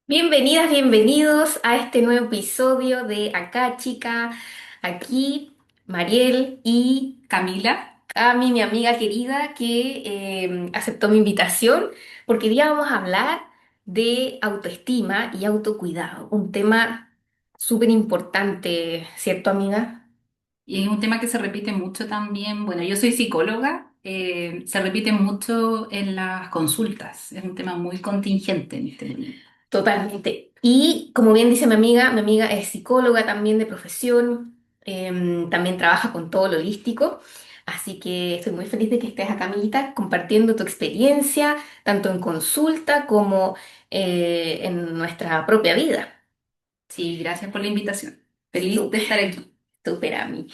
Bienvenidas, bienvenidos a este nuevo episodio de Acá, chica, aquí, Mariel y Camila, Cami, mi amiga querida, que aceptó mi invitación, porque hoy día vamos a hablar de autoestima y autocuidado, un tema súper importante, ¿cierto, amiga? y es un tema que se repite mucho también. Bueno, yo soy psicóloga, se repite mucho en las consultas, es un tema muy contingente en este momento. Totalmente. Y como bien dice mi amiga es psicóloga también de profesión, también trabaja con todo lo holístico, así que estoy muy feliz de que estés acá, amiguita, compartiendo tu experiencia, tanto en consulta como en nuestra propia vida. Sí, gracias por la invitación. Feliz de Súper, estar aquí. súper a mí.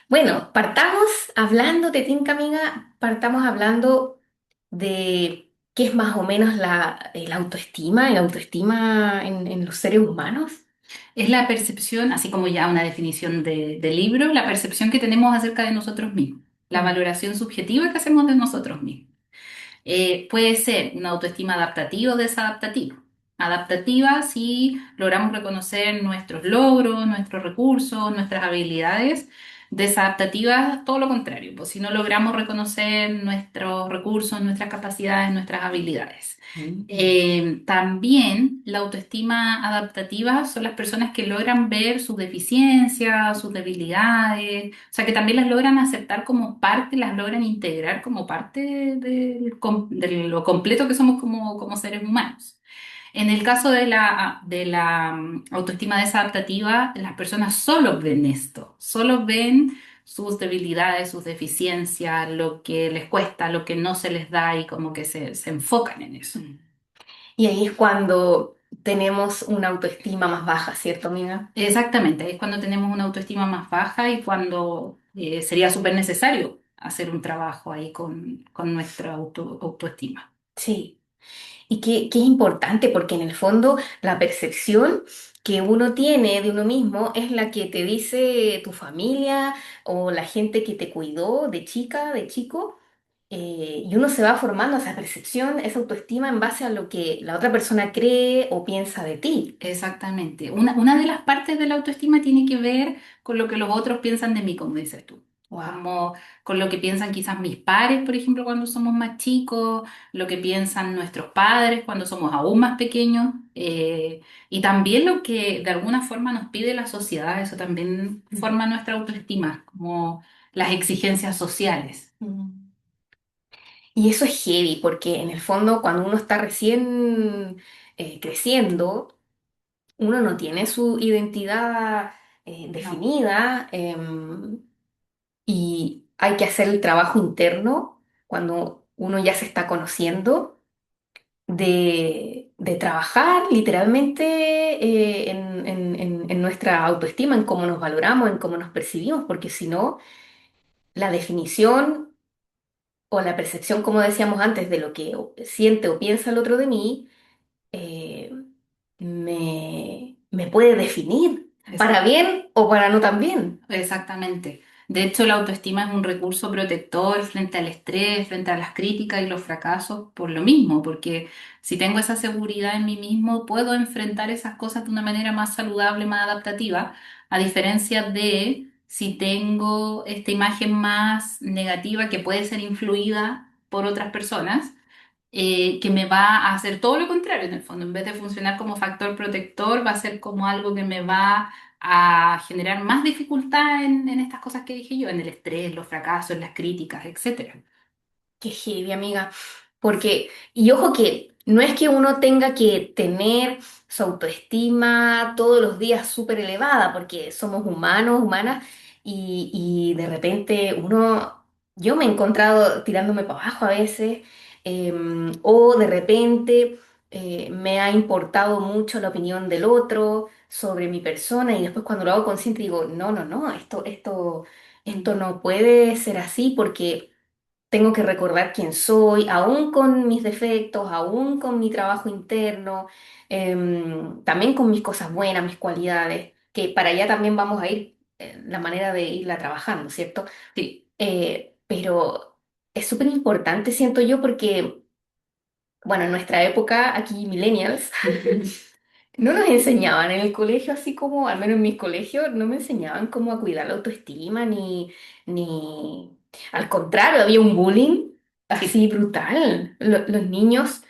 Bueno, partamos hablando de Tinca, amiga, partamos hablando de qué es más o menos la autoestima en los seres humanos. Es la percepción, así como ya una definición de libro, la percepción que tenemos acerca de nosotros mismos, la Mm. valoración subjetiva que hacemos de nosotros mismos. Puede ser una autoestima adaptativa o desadaptativa. Adaptativa si logramos reconocer nuestros logros, nuestros recursos, nuestras habilidades. Desadaptativa, todo lo contrario, pues si no logramos reconocer nuestros recursos, nuestras capacidades, nuestras habilidades. Mm. También la autoestima adaptativa son las personas que logran ver sus deficiencias, sus debilidades, o sea, que también las logran aceptar como parte, las logran integrar como parte de lo completo que somos como seres humanos. En el caso de la autoestima desadaptativa, las personas solo ven esto, solo ven sus debilidades, sus deficiencias, lo que les cuesta, lo que no se les da y como que se enfocan en eso. Y ahí es cuando tenemos una autoestima más baja, ¿cierto, amiga? Exactamente, es cuando tenemos una autoestima más baja y cuando sería súper necesario hacer un trabajo ahí con nuestra autoestima. Sí. Y que es importante porque en el fondo la percepción que uno tiene de uno mismo es la que te dice tu familia o la gente que te cuidó de chica, de chico. Y uno se va formando esa percepción, esa autoestima en base a lo que la otra persona cree o piensa de ti. Exactamente. Una de las partes de la autoestima tiene que ver con lo que los otros piensan de mí, como dices tú. Wow. Como con lo que piensan quizás mis pares, por ejemplo, cuando somos más chicos, lo que piensan nuestros padres cuando somos aún más pequeños, y también lo que de alguna forma nos pide la sociedad, eso también forma nuestra autoestima, como las exigencias sociales. Y eso es heavy porque en el fondo cuando uno está recién creciendo, uno no tiene su identidad No. definida, y hay que hacer el trabajo interno cuando uno ya se está conociendo, de trabajar literalmente en nuestra autoestima, en cómo nos valoramos, en cómo nos percibimos, porque si no, la definición o la percepción, como decíamos antes, de lo que siente o piensa el otro de mí, eh, me puede definir, para bien o para no tan bien. Exactamente. De hecho, la autoestima es un recurso protector frente al estrés, frente a las críticas y los fracasos, por lo mismo, porque si tengo esa seguridad en mí mismo, puedo enfrentar esas cosas de una manera más saludable, más adaptativa, a diferencia de si tengo esta imagen más negativa que puede ser influida por otras personas, que me va a hacer todo lo contrario en el fondo. En vez de funcionar como factor protector, va a ser como algo que me va a generar más dificultad en estas cosas que dije yo, en el estrés, los fracasos, las críticas, etcétera. Qué heavy, amiga. Porque, y ojo que no es que uno tenga que tener su autoestima todos los días súper elevada, porque somos humanos, humanas, y de repente yo me he encontrado tirándome para abajo a veces, o de repente me ha importado mucho la opinión del otro sobre mi persona, y después cuando lo hago consciente digo, no, no, no, esto Mm. no puede ser así porque tengo que recordar quién soy, aún con mis defectos, aún con mi trabajo interno, también con mis cosas buenas, mis cualidades, que para allá también vamos a ir, la manera de irla trabajando, ¿cierto? Sí. Pero es súper importante, siento yo, porque, bueno, en nuestra época, aquí millennials, No nos enseñaban en el colegio, así como, al menos en mis colegios, no me enseñaban cómo a cuidar la autoestima, ni... Al contrario, había un bullying así Sí, brutal. Los niños,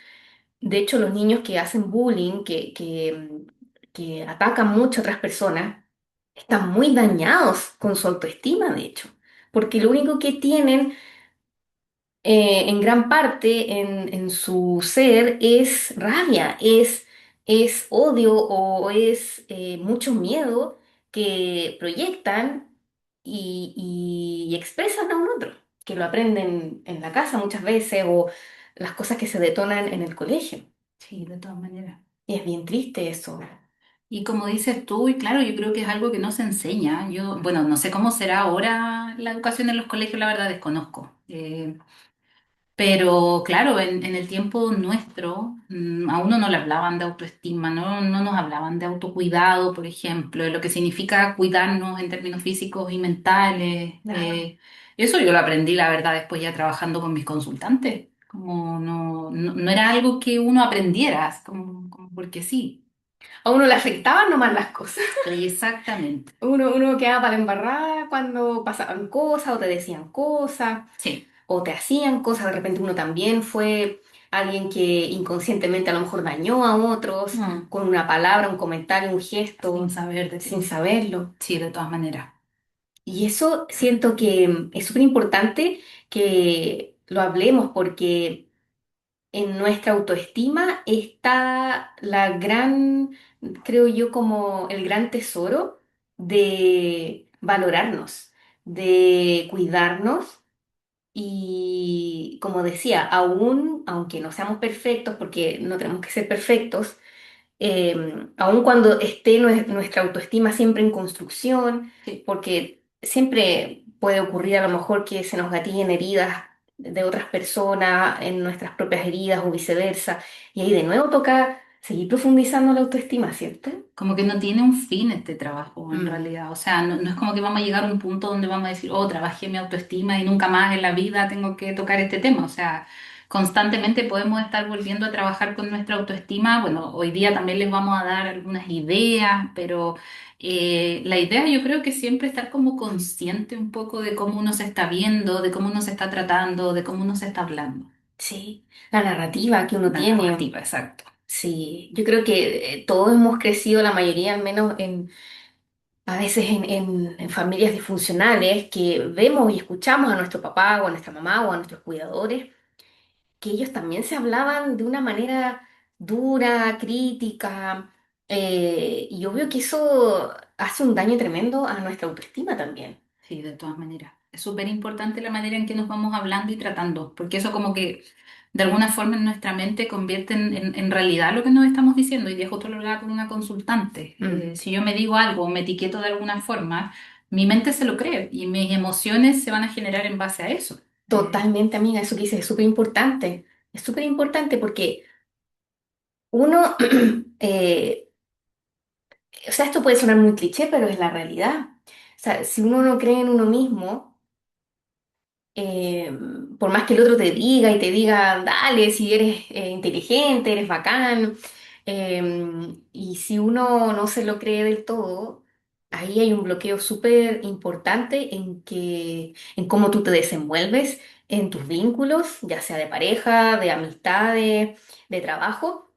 de hecho, los niños que hacen bullying, que atacan mucho a otras personas, están muy dañados con su autoestima, de hecho, porque lo único que tienen en gran parte en su ser es rabia, es odio o es mucho miedo que proyectan y expresan a un otro, que lo aprenden en la casa muchas veces o las cosas que se detonan en el colegio. sí, de todas maneras. Y es bien triste eso. Y como dices tú, y claro, yo creo que es algo que no se enseña. Yo, bueno, no sé cómo será ahora la educación en los colegios, la verdad desconozco. Pero claro, en el tiempo nuestro, a uno no le hablaban de autoestima, no nos hablaban de autocuidado, por ejemplo, de lo que significa cuidarnos en términos físicos y mentales. Claro. Eso yo lo aprendí, la verdad, después ya trabajando con mis consultantes. Como no era algo que uno aprendiera, como porque sí. A uno le afectaban nomás las cosas. Exactamente. Uno quedaba para la embarrada cuando pasaban cosas o te decían cosas. Sí, O te hacían cosas, de repente uno también fue alguien que inconscientemente a lo mejor dañó a otros mm, con una palabra, un comentario, un sin gesto, saber de sin qué. saberlo. Sí, de todas maneras. Y eso siento que es súper importante que lo hablemos porque en nuestra autoestima está la gran, creo yo, como el gran tesoro de valorarnos, de cuidarnos y como decía, aún, aunque no seamos perfectos, porque no tenemos que ser perfectos, aun cuando esté nuestra autoestima siempre en construcción, Sí. porque siempre puede ocurrir a lo mejor que se nos gatillen heridas de otras personas en nuestras propias heridas o viceversa, y ahí de nuevo toca seguir profundizando la autoestima, ¿cierto? Como que no tiene un fin este trabajo en Mm, realidad. O sea, no es como que vamos a llegar a un punto donde vamos a decir, oh, trabajé mi autoestima y nunca más en la vida tengo que tocar este tema. O sea, constantemente podemos estar volviendo a trabajar con nuestra autoestima. Bueno, hoy día también les vamos a dar algunas ideas, pero la idea yo creo que siempre estar como consciente un poco de cómo uno se está viendo, de cómo uno se está tratando, de cómo uno se está hablando. sí, la narrativa que uno La tiene. narrativa, exacto. Sí, yo creo que todos hemos crecido, la mayoría al menos a veces en familias disfuncionales, que vemos y escuchamos a nuestro papá o a nuestra mamá o a nuestros cuidadores, que ellos también se hablaban de una manera dura, crítica, y yo veo que eso hace un daño tremendo a nuestra autoestima también. Sí, de todas maneras. Es súper importante la manera en que nos vamos hablando y tratando, porque eso como que de alguna forma en nuestra mente convierte en realidad lo que nos estamos diciendo. Y de justo lo hablaba con una consultante. Mm, Si yo me digo algo o me etiqueto de alguna forma, mi mente se lo cree y mis emociones se van a generar en base a eso. totalmente, amiga, eso que dices es súper importante porque uno... O sea, esto puede sonar muy cliché, pero es la realidad. O sea, si uno no cree en uno mismo, eh, por más que el otro te diga y te diga, dale, si eres inteligente, eres bacán, y si uno no se lo cree del todo, ahí hay un bloqueo súper importante en cómo tú te desenvuelves en tus vínculos, ya sea de pareja, de amistades, de trabajo,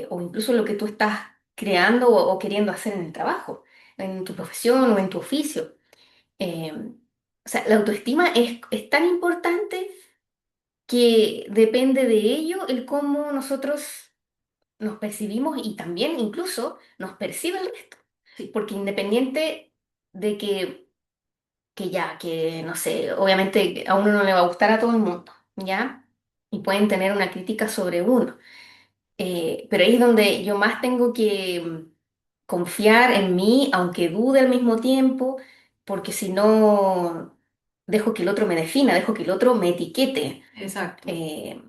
o incluso lo que tú estás creando o queriendo hacer en el trabajo, en tu profesión o en tu oficio. Eh, o sea, la autoestima es tan importante que depende de ello el cómo nosotros nos percibimos y también incluso nos percibe el resto. Sí, Porque independiente de que no sé, obviamente a uno no le va a gustar a todo el mundo, ¿ya? Y pueden tener una crítica sobre uno. Pero ahí es donde yo más tengo que confiar en mí, aunque dude al mismo tiempo, porque si no, dejo que el otro me defina, dejo que el otro me etiquete, exacto. eh,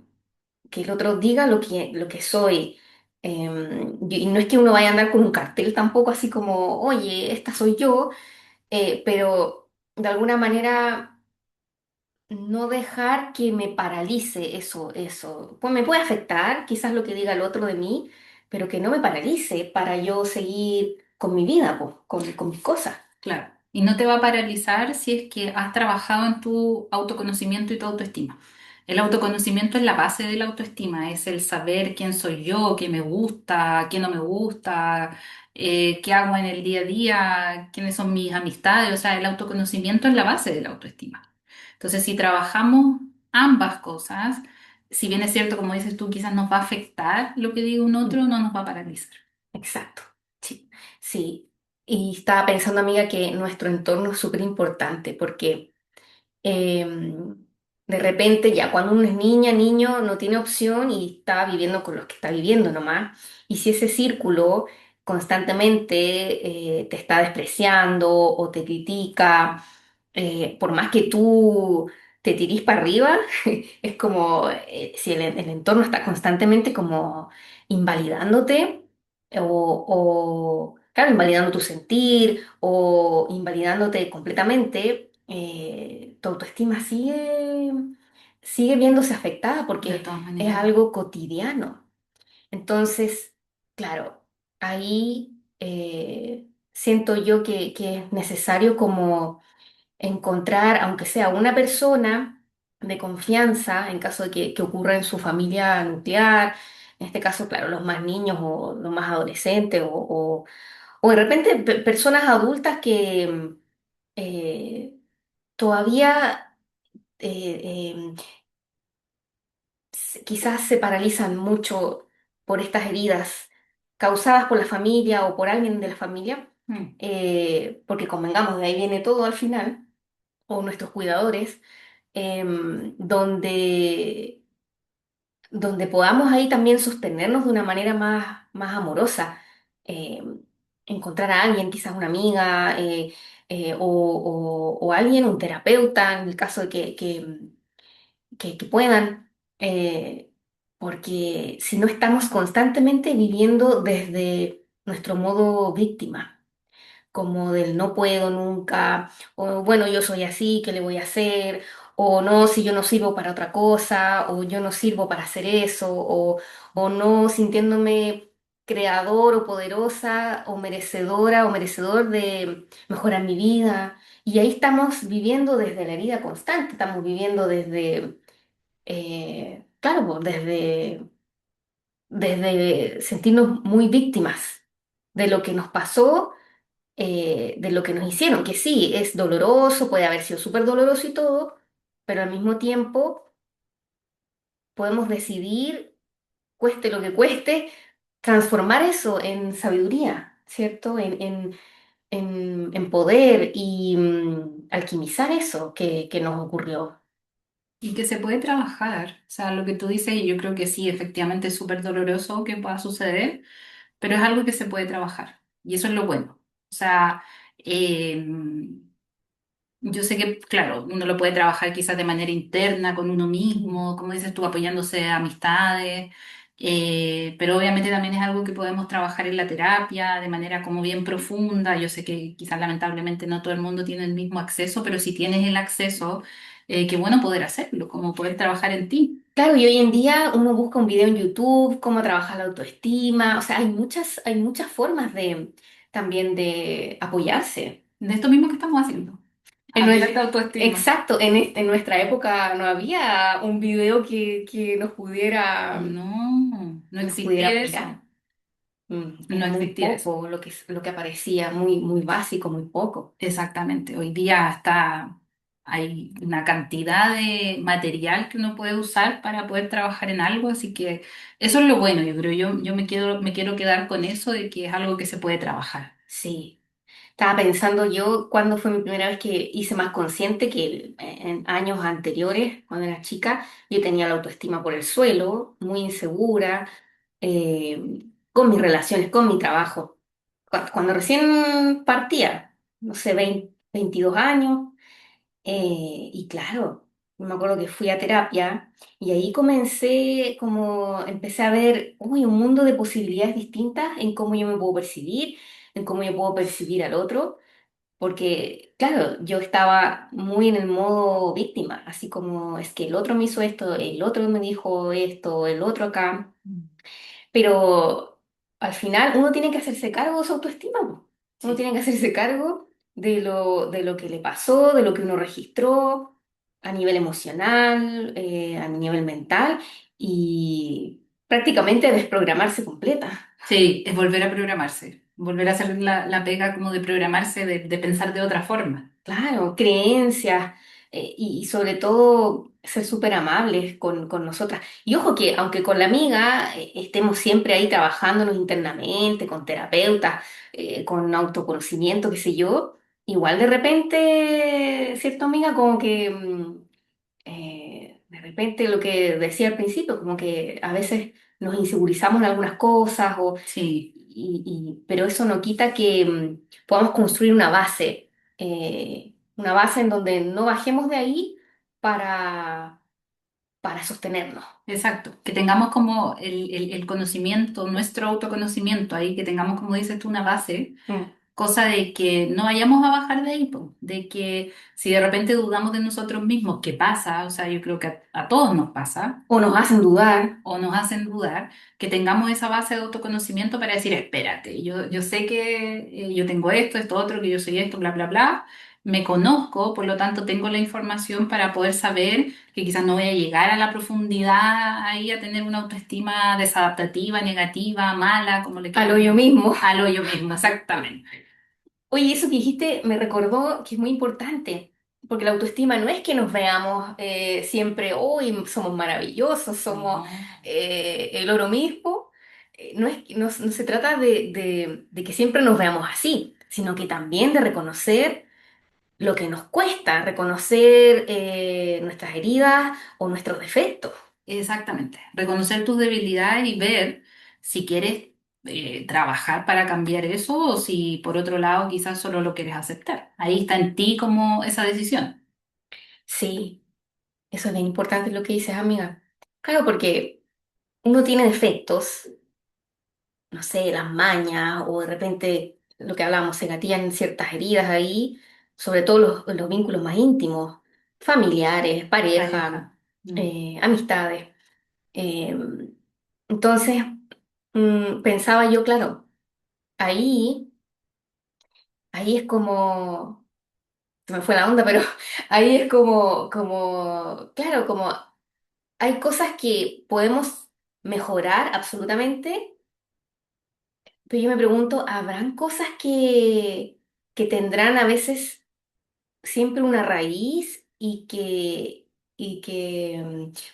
que el otro diga lo que soy. Y no es que uno vaya a andar con un cartel tampoco así como, oye, esta soy yo, pero de alguna manera no dejar que me paralice eso. Pues me puede afectar, quizás lo que diga el otro de mí, pero que no me paralice para yo seguir con mi vida, po, con mis cosas. Claro. Y no te va a paralizar si es que has trabajado en tu autoconocimiento y tu autoestima. El autoconocimiento es la base de la autoestima, es el saber quién soy yo, qué me gusta, qué no me gusta, qué hago en el día a día, quiénes son mis amistades. O sea, el autoconocimiento es la base de la autoestima. Entonces, si trabajamos ambas cosas, si bien es cierto, como dices tú, quizás nos va a afectar lo que diga un otro, no nos va a paralizar. Exacto, sí, sí. Y estaba pensando, amiga, que nuestro entorno es súper importante porque de repente ya cuando uno es niña, niño, no tiene opción y está viviendo con los que está viviendo nomás. Y si ese círculo constantemente te está despreciando o te critica, por más que tú te tirís para arriba, es como si el entorno está constantemente como invalidándote claro, invalidando tu sentir o invalidándote completamente, tu autoestima sigue viéndose afectada De porque todas es maneras. algo cotidiano. Entonces, claro, ahí siento yo que es necesario como encontrar, aunque sea una persona de confianza, en caso de que ocurra en su familia nuclear, en este caso, claro, los más niños o los más adolescentes, o de repente personas adultas que todavía eh, quizás se paralizan mucho por estas heridas causadas por la familia o por alguien de la familia, Mm. porque convengamos, de ahí viene todo al final, o nuestros cuidadores donde podamos ahí también sostenernos de una manera más amorosa, encontrar a alguien, quizás una amiga, o alguien, un terapeuta, en el caso de que puedan, porque si no estamos constantemente viviendo desde nuestro modo víctima como del no puedo nunca, o bueno, yo soy así, ¿qué le voy a hacer? O no, si yo no sirvo para otra cosa, o yo no sirvo para hacer eso, o no sintiéndome creador o poderosa, o merecedora o merecedor de mejorar mi vida. Y ahí estamos viviendo desde la herida constante, estamos viviendo desde, claro, pues, desde sentirnos muy víctimas de lo que nos pasó, de lo que nos hicieron, que sí, es doloroso, puede haber sido súper doloroso y todo, pero al mismo tiempo podemos decidir, cueste lo que cueste, transformar eso en sabiduría, ¿cierto? En poder y alquimizar eso que nos ocurrió. Y que se puede trabajar. O sea, lo que tú dices, y yo creo que sí, efectivamente es súper doloroso que pueda suceder, pero es algo que se puede trabajar. Y eso es lo bueno. O sea, eh, yo sé que, claro, uno lo puede trabajar quizás de manera interna con uno Mm. mismo, como dices tú, apoyándose a amistades, pero obviamente también es algo que podemos trabajar en la terapia de manera como bien profunda. Yo sé que quizás lamentablemente no todo el mundo tiene el mismo acceso, pero si tienes el acceso, qué bueno poder hacerlo, como poder trabajar en ti. Claro, y hoy en día uno busca un video en YouTube, cómo trabajar la autoestima, o sea, hay muchas formas también de apoyarse. De esto mismo que estamos haciendo, En hablar de nue- autoestima. exacto, en nuestra época no había un video que No, no nos pudiera existía apoyar. eso, no Era muy existía eso. poco lo que aparecía, muy básico, muy poco. Exactamente, hoy día hay una cantidad de material que uno puede usar para poder trabajar en algo, así que eso es lo bueno, yo creo, yo me quiero quedar con eso de que es algo que se puede trabajar. Sí. Estaba pensando yo cuándo fue mi primera vez que hice más consciente que en años anteriores, cuando era chica, yo tenía la autoestima por el suelo, muy insegura, con mis relaciones, con mi trabajo. Cuando recién partía, no sé, 20, 22 años, y claro, me acuerdo que fui a terapia y ahí empecé a ver, uy, un mundo de posibilidades distintas en cómo yo me puedo percibir, en cómo yo puedo percibir al otro, porque, claro, yo estaba muy en el modo víctima, así como es que el otro me hizo esto, el otro me dijo esto, el otro acá, pero al final uno tiene que hacerse cargo de su autoestima, po. Uno Sí. tiene que hacerse cargo de lo que le pasó, de lo que uno registró a nivel emocional, a nivel mental y prácticamente desprogramarse completa. Sí, es volver a programarse, volver a hacer la pega como de programarse, de pensar de otra forma. Claro, creencias y sobre todo ser súper amables con nosotras. Y ojo que aunque con la amiga estemos siempre ahí trabajándonos internamente, con terapeutas, con autoconocimiento, qué sé yo, igual de repente, ¿cierto, amiga? Como que de repente lo que decía al principio, como que a veces nos insegurizamos en algunas cosas, Sí, pero eso no quita que podamos construir una base en donde no bajemos de ahí para, para sostenernos. exacto. Que tengamos como el conocimiento, nuestro autoconocimiento ahí, que tengamos, como dices tú, una base. Mm. Cosa de que no vayamos a bajar de ahí, po. De que si de repente dudamos de nosotros mismos, ¿qué pasa? O sea, yo creo que a todos nos pasa, O nos hacen dudar. o nos hacen dudar, que tengamos esa base de autoconocimiento para decir, espérate, yo sé que yo tengo esto, esto otro, que yo soy esto, bla, bla, bla. Me conozco, por lo tanto tengo la información para poder saber que quizás no voy a llegar a la profundidad ahí a tener una autoestima desadaptativa, negativa, mala, como le A lo queramos yo llamar. mismo. A lo yo mismo, exactamente. Oye, eso que dijiste me recordó que es muy importante, porque la autoestima no es que nos veamos siempre, hoy somos maravillosos, somos No, el oro mismo. No se trata de que siempre nos veamos así, sino que también de reconocer lo que nos cuesta, reconocer nuestras heridas o nuestros defectos. exactamente. Reconocer tus debilidades y ver si quieres trabajar para cambiar eso o si por otro lado quizás solo lo quieres aceptar. Ahí está en ti como esa decisión. Sí, eso es bien importante lo que dices, amiga. Claro, porque uno tiene defectos, no sé, las mañas o de repente lo que hablábamos, se gatillan ciertas heridas ahí, sobre todo los vínculos más íntimos, familiares, pareja, Pareja. Mm. amistades. Eh, entonces, pensaba yo, claro, ahí, ahí es como, se me fue la onda, pero ahí es claro, como hay cosas que podemos mejorar absolutamente. Pero yo me pregunto, ¿habrán cosas que tendrán a veces siempre una raíz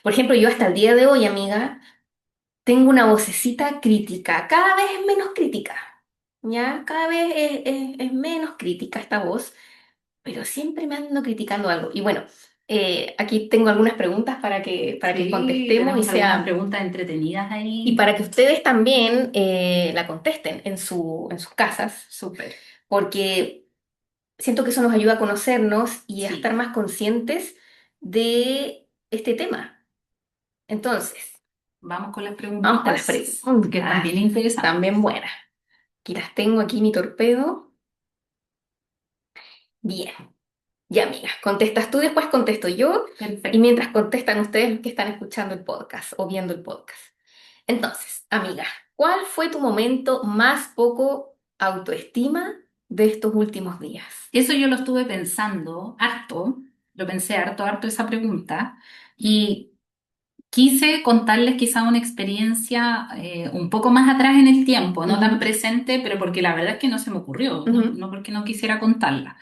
por ejemplo, yo hasta el día de hoy, amiga, tengo una vocecita crítica, cada vez es menos crítica, ¿ya? Cada vez es menos crítica esta voz, pero siempre me ando criticando algo. Y bueno, aquí tengo algunas preguntas para que Sí, contestemos tenemos algunas preguntas entretenidas y ahí. para que ustedes también la contesten en en sus casas Súper. porque siento que eso nos ayuda a conocernos y a estar Sí. más conscientes de este tema. Entonces, Vamos con las vamos con las preguntitas, que están preguntas, bien interesantes. también buenas. Aquí las tengo, aquí mi torpedo. Bien, ya amigas, contestas tú, después contesto yo y Perfecto. mientras contestan ustedes los que están escuchando el podcast o viendo el podcast. Entonces, amiga, ¿cuál fue tu momento más poco autoestima de estos últimos días? Eso yo lo estuve pensando harto, lo pensé harto, harto esa pregunta, y quise contarles quizá una experiencia un poco más atrás en el tiempo, no tan Ujú, presente, pero porque la verdad es que no se me ocurrió, no, ujú. no porque no quisiera contarla,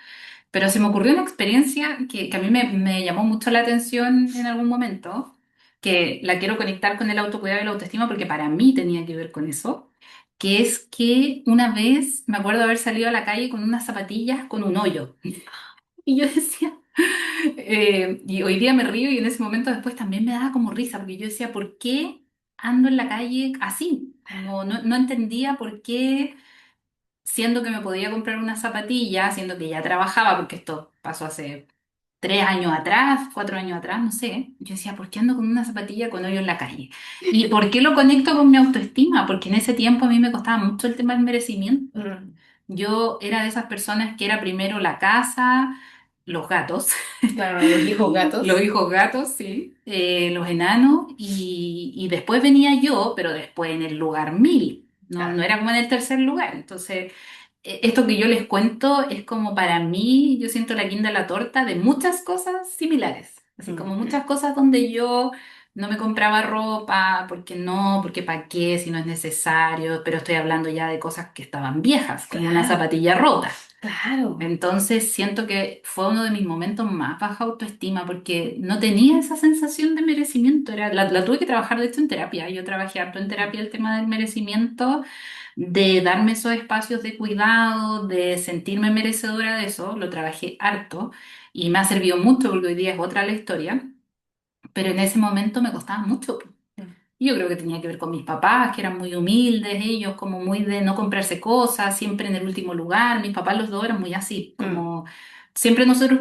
pero se me ocurrió una experiencia que a mí me llamó mucho la atención en algún momento, que la quiero conectar con el autocuidado y la autoestima porque para mí tenía que ver con eso, que es que una vez me acuerdo haber salido a la calle con unas zapatillas con un hoyo. Y yo decía, y hoy día me río y en ese momento después también me daba como risa, porque yo decía, ¿por qué ando en la calle así? Como no entendía por qué, siendo que me podía comprar una zapatilla, siendo que ya trabajaba, porque esto pasó hace 3 años atrás, 4 años atrás, no sé. Yo decía, ¿por qué ando con una zapatilla con hoyo en la calle? ¿Y por qué lo conecto con mi autoestima? Porque en ese tiempo a mí me costaba mucho el tema del merecimiento. Mm, Yo era de esas personas que era primero la casa, los gatos, claro, los hijos los gatos. hijos gatos, sí, los enanos, y después venía yo, pero después en el lugar 1000. no, no Claro. era como en el tercer lugar. Entonces, esto que yo les cuento es como para mí, yo siento la guinda de la torta de muchas cosas similares, así como Ujú. muchas cosas donde yo no me compraba ropa, porque no, porque para qué, si no es necesario, pero estoy hablando ya de cosas que estaban viejas, como una Claro, zapatilla rota. claro. Entonces siento que fue uno de mis momentos más baja autoestima porque no tenía esa sensación de merecimiento. La tuve que trabajar de hecho en terapia. Yo trabajé harto en terapia el tema del merecimiento, de darme esos espacios de cuidado, de sentirme merecedora de eso. Lo trabajé harto y me ha servido mucho porque hoy día es otra la historia. Pero en ese momento me costaba mucho. Mm, Y yo creo que tenía que ver con mis papás, que eran muy humildes, ellos como muy de no comprarse cosas, siempre en el último lugar. Mis papás los dos eran muy así, mm, como mm, siempre nosotros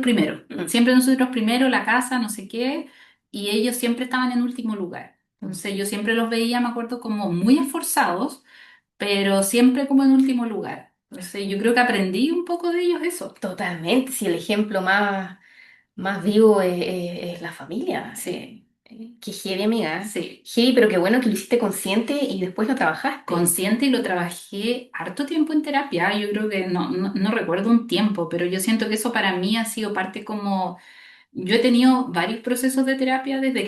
primero, la casa, no sé qué, y ellos siempre estaban en último lugar. mm. Entonces yo siempre los veía, me acuerdo, como muy esforzados, pero siempre como en último lugar. Entonces yo creo que aprendí un poco de ellos eso. Totalmente, si el ejemplo más vivo es la familia. Sí, Qué heavy, amiga. sí. Heavy, pero qué bueno que lo hiciste consciente y después lo trabajaste. Consciente y lo trabajé harto tiempo en terapia. Yo creo que no recuerdo un tiempo, pero yo siento que eso para mí ha sido parte como... Yo he tenido varios procesos de terapia desde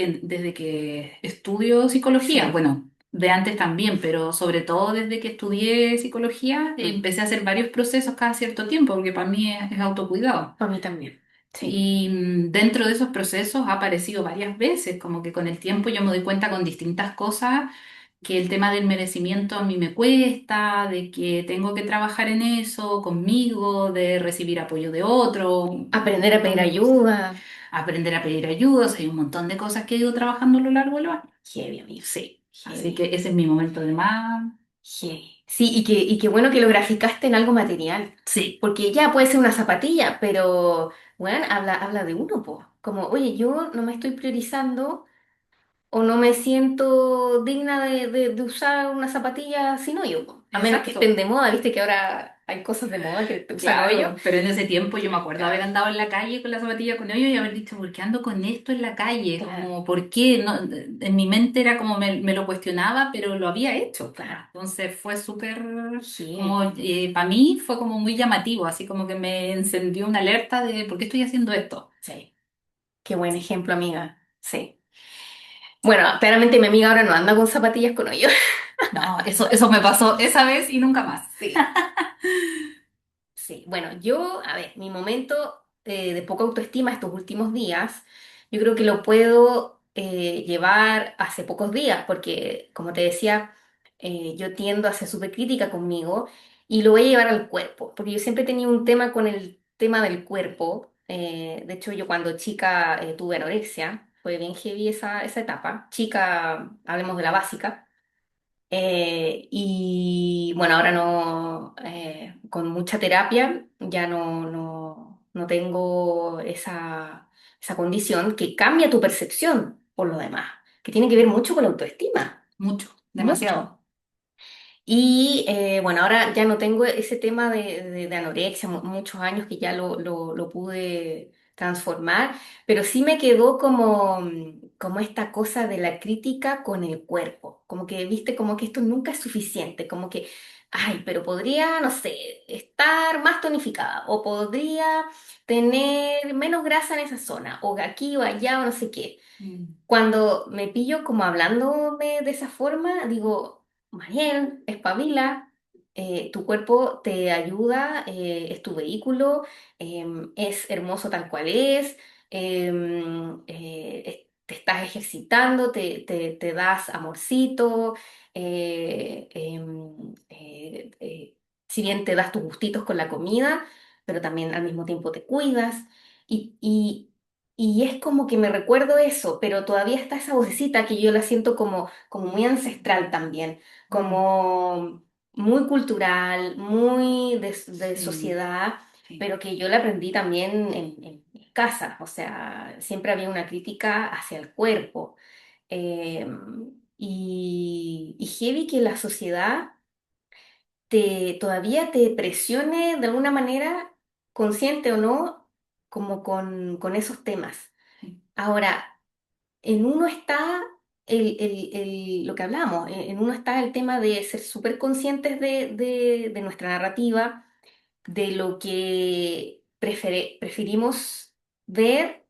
que estudio psicología. Sí, Bueno, de antes también, pero sobre todo desde que estudié psicología, mm, empecé a hacer varios procesos cada cierto tiempo, porque para mí es autocuidado. para mí también. Sí. Y dentro de esos procesos ha aparecido varias veces, como que con el tiempo yo me doy cuenta con distintas cosas que el tema del merecimiento a mí me cuesta, de que tengo que trabajar en eso conmigo, de recibir apoyo de otro, un Aprender a montón pedir de cosas. ayuda. Aprender a pedir ayuda, o sea, hay un montón de cosas que he ido trabajando a lo largo de los años. Heavy, amiga. Sí, así Heavy. que ese es mi momento de más. Heavy. Sí, y qué bueno que lo graficaste en algo material. Sí, Porque ya puede ser una zapatilla, pero, bueno, habla de uno, po. Como, oye, yo no me estoy priorizando o no me siento digna de usar una zapatilla sin hoyo, po. A menos que estén exacto. de moda, viste que ahora hay cosas de moda que te usan hoyo. Claro, pero en ese tiempo yo me acuerdo haber Claro, andado en la calle con la zapatilla con hoyo y haber dicho, ¿por qué ando con esto en la calle? claro, Como, ¿por qué? No, en mi mente era como me lo cuestionaba, pero lo había hecho. claro. Entonces fue súper, Sí, como, para mí fue como muy llamativo, así como que me encendió una alerta de, ¿por qué estoy haciendo esto? sí. Qué buen ejemplo, amiga. Sí. Bueno, claramente mi amiga ahora no anda con zapatillas con hoyo. No, eso me pasó esa vez y nunca más. Sí. Sí, bueno, yo, a ver, mi momento de poca autoestima estos últimos días, yo creo que lo puedo llevar hace pocos días, porque como te decía, yo tiendo a ser súper crítica conmigo y lo voy a llevar al cuerpo, porque yo siempre he tenido un tema con el tema del cuerpo. De hecho, yo cuando chica tuve anorexia, fue bien heavy esa etapa. Chica, hablemos de la básica. Y bueno, ahora no, con mucha terapia ya no tengo esa condición que cambia tu percepción por lo demás, que tiene que ver mucho con la autoestima, Mucho, mucho. demasiado. Y bueno, ahora ya no tengo ese tema de anorexia, muchos años que ya lo pude transformar, pero sí me quedó como esta cosa de la crítica con el cuerpo, como que, viste, como que esto nunca es suficiente, como que, ay, pero podría, no sé, estar más tonificada, o podría tener menos grasa en esa zona, o aquí o allá, o no sé qué. Mm, Cuando me pillo como hablándome de esa forma, digo, Mariel, espabila, tu cuerpo te ayuda, es tu vehículo, es hermoso tal cual es, te estás ejercitando, te das amorcito, si bien te das tus gustitos con la comida, pero también al mismo tiempo te cuidas. Y es como que me recuerdo eso, pero todavía está esa vocecita que yo la siento como muy ancestral también, mm, como muy cultural, muy de sí, sociedad, sí. pero que yo la aprendí también en mi casa. O sea, siempre había una crítica hacia el cuerpo. Eh, y heavy que la sociedad todavía te presione de alguna manera, consciente o no, como con esos temas. Sí. Ahora, en uno está lo que hablamos, en uno está el tema de ser súper conscientes de nuestra narrativa, de lo que preferimos ver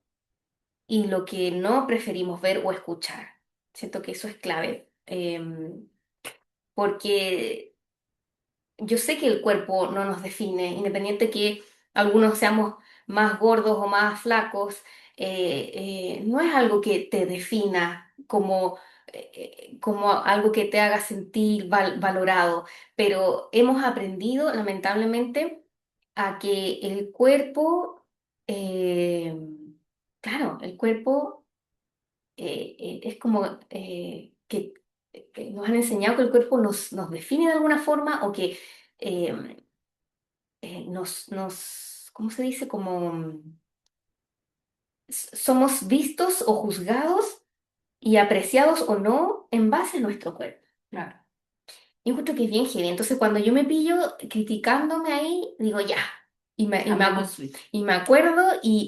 y lo que no preferimos ver o escuchar. Siento que eso es clave, porque yo sé que el cuerpo no nos define, independiente que algunos seamos más gordos o más flacos, no es algo que te defina como algo que te haga sentir valorado, pero hemos aprendido, lamentablemente, a que el cuerpo, eh, claro, el cuerpo es como que nos han enseñado que el cuerpo nos define de alguna forma o que eh, ¿cómo se dice? Como somos vistos o juzgados y apreciados o no en base a nuestro cuerpo. Claro, Yo encuentro que es bien heavy. Entonces, cuando yo me pillo criticándome ahí, digo ya. cambiamos el switch. Y me acuerdo,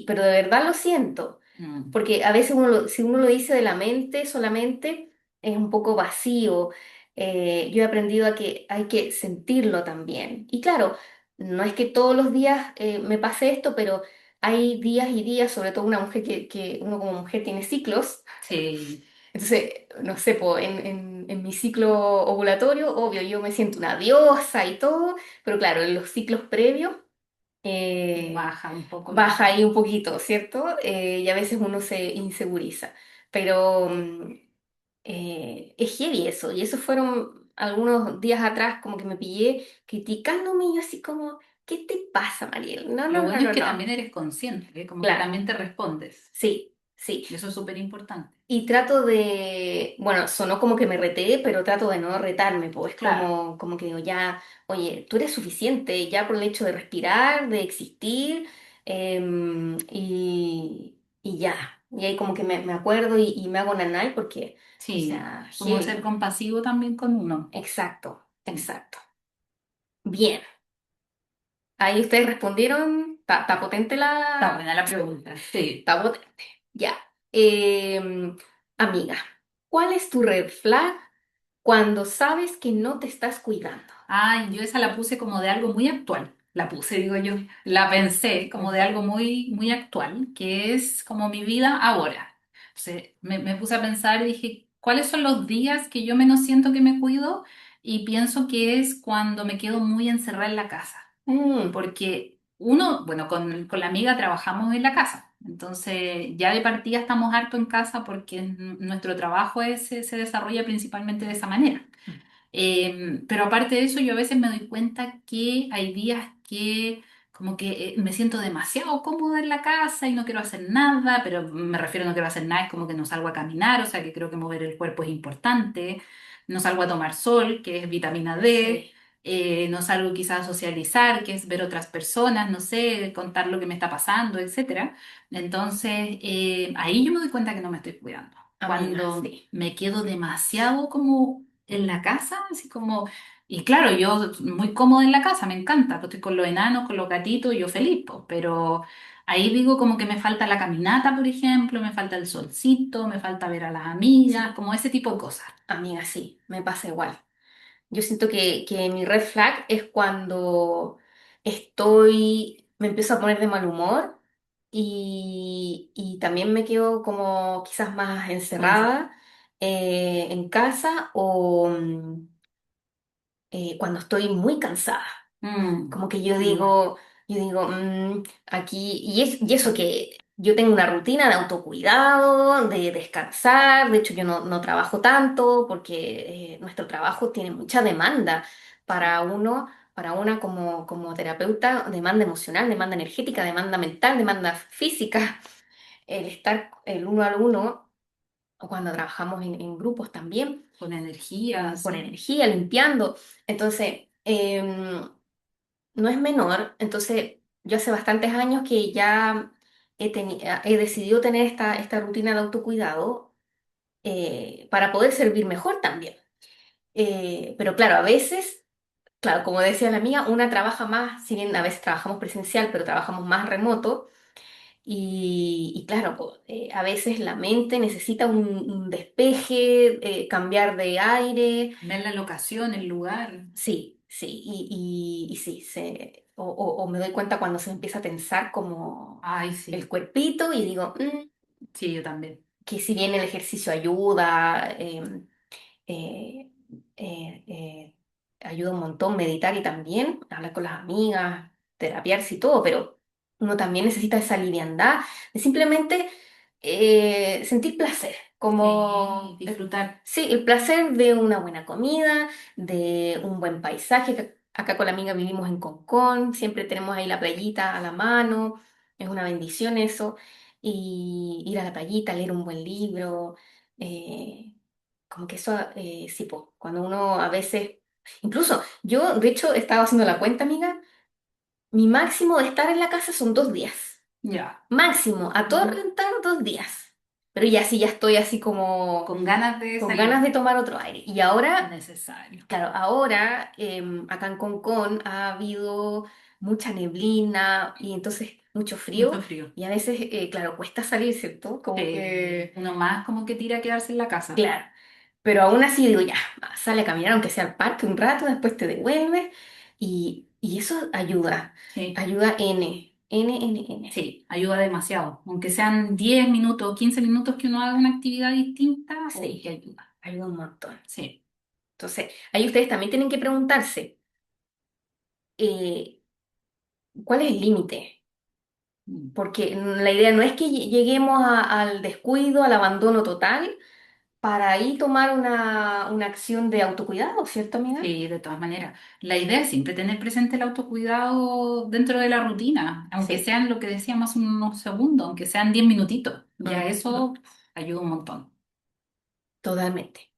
pero de verdad lo siento. Mm. Porque a veces si uno lo dice de la mente solamente, es un poco vacío. Yo he aprendido a que hay que sentirlo también. Y claro, no es que todos los días me pase esto, pero hay días y días, sobre todo una mujer que uno como mujer tiene ciclos. Sí, Entonces, no sé, po, en mi ciclo ovulatorio, obvio, yo me siento una diosa y todo, pero claro, en los ciclos previos baja un poco la... baja ahí un poquito, ¿cierto? Y a veces uno se inseguriza. Pero es heavy eso, y esos fueron algunos días atrás como que me pillé criticándome y yo así como, ¿qué te pasa, Mariel? No, Lo no, no, bueno es no, que no. también eres consciente, ¿eh? Como que Claro, también te respondes. sí, sí. Y eso es súper importante. Y trato de, bueno, sonó como que me reté, pero trato de no retarme, pues Claro, como que digo, ya, oye, tú eres suficiente ya por el hecho de respirar, de existir, y ya. Y ahí como que me acuerdo y me hago nanay porque, o sí, sea, como ser heavy. compasivo también con uno. Exacto, Mm. exacto. Bien, ahí ustedes respondieron, está potente Está buena la pregunta, sí. está potente. Ya. Amiga, ¿cuál es tu red flag cuando sabes que no te estás cuidando? Ay, yo esa la puse como de algo muy actual. La puse, digo yo. La pensé como de algo muy, muy actual, que es como mi vida ahora. Entonces, me puse a pensar y dije, ¿cuáles son los días que yo menos siento que me cuido? Y pienso que es cuando me quedo muy encerrada en la casa. Mm, Porque uno, bueno, con la amiga trabajamos en la casa. Entonces, ya de partida estamos harto en casa porque nuestro trabajo se desarrolla principalmente de esa manera. Pero aparte de eso, yo a veces me doy cuenta que hay días que como que me siento demasiado cómoda en la casa y no quiero hacer nada, pero me refiero a no quiero hacer nada, es como que no salgo a caminar, o sea que creo que mover el cuerpo es importante, no salgo a tomar sol, que es vitamina D, sí, no salgo quizás a socializar, que es ver otras personas, no sé, contar lo que me está pasando, etcétera. Entonces, ahí yo me doy cuenta que no me estoy cuidando. amiga, Cuando sí, me quedo demasiado como en la casa, así como, y claro, yo muy cómoda en la casa, me encanta, pues estoy con los enanos, con los gatitos, yo feliz, pues, pero ahí digo como que me falta la caminata, por ejemplo, me falta el solcito, me falta ver a las amigas, sí, como ese tipo de cosas. amiga, sí, me pasa igual. Yo siento que mi red flag es cuando me empiezo a poner de mal humor y también me quedo como quizás más Muy encerrada. encerrada en casa o cuando estoy muy cansada. Mm, Como que igual, yo digo, aquí, y eso que yo tengo una rutina de autocuidado, de descansar, de hecho yo no trabajo tanto porque nuestro trabajo tiene mucha demanda sí, para una como terapeuta, demanda emocional, demanda energética, demanda mental, demanda física, el estar el uno al uno, o cuando trabajamos en grupos también, con energía, con sí. energía, limpiando. Entonces, no es menor, entonces yo hace bastantes años que ya he decidido tener esta rutina de autocuidado para poder servir mejor también. Pero claro, a veces, claro, como decía la mía, una trabaja más, si bien a veces trabajamos presencial, pero trabajamos más remoto, Y claro, po, a veces la mente necesita un despeje, cambiar de aire. Ver la locación, el lugar. Sí, sí, y sí, o me doy cuenta cuando se me empieza a tensar como Ay, el sí. cuerpito y digo, Sí, yo también. que si bien el ejercicio ayuda, eh, ayuda un montón meditar y también hablar con las amigas, terapiarse y todo, pero uno también necesita esa liviandad de simplemente sentir placer, Sí, como disfrutar. sí, el placer de una buena comida, de un buen paisaje. Acá con la amiga vivimos en Concón, siempre tenemos ahí la playita a la mano, es una bendición eso, y ir a la playita, leer un buen libro. eh, Como que eso, sí, po, cuando uno a veces, incluso yo, de hecho, estaba haciendo la cuenta, amiga, mi máximo de estar en la casa son 2 días. Ya. Máximo, a todo Ujú. rentar 2 días. Pero ya sí, ya estoy así como Con ganas de con ganas salir. de tomar otro aire. Y ahora, Necesario. claro, ahora acá en Concón ha habido mucha neblina y entonces mucho frío Mucho frío. y a veces, claro, cuesta salir, ¿cierto? Como que, Uno más como que tira a quedarse en la casa. claro. Pero aún así digo, ya, sale a caminar aunque sea al parque un rato, después te devuelves y eso ayuda, Sí. ayuda N. Sí, ayuda demasiado. Aunque sean 10 minutos o 15 minutos que uno haga una actividad distinta, uy, que Sí, ayuda. ayuda un montón. Sí. Entonces, ahí ustedes también tienen que preguntarse, eh, ¿cuál es el límite? Mm. Porque la idea no es que lleguemos al descuido, al abandono total, para ahí tomar una acción de autocuidado, ¿cierto, amiga? Sí, de todas maneras. La idea es siempre tener presente el autocuidado dentro de la rutina, aunque Sí, sean lo que decíamos unos segundos, aunque sean 10 minutitos. Ya ujú, eso ayuda un montón. totalmente.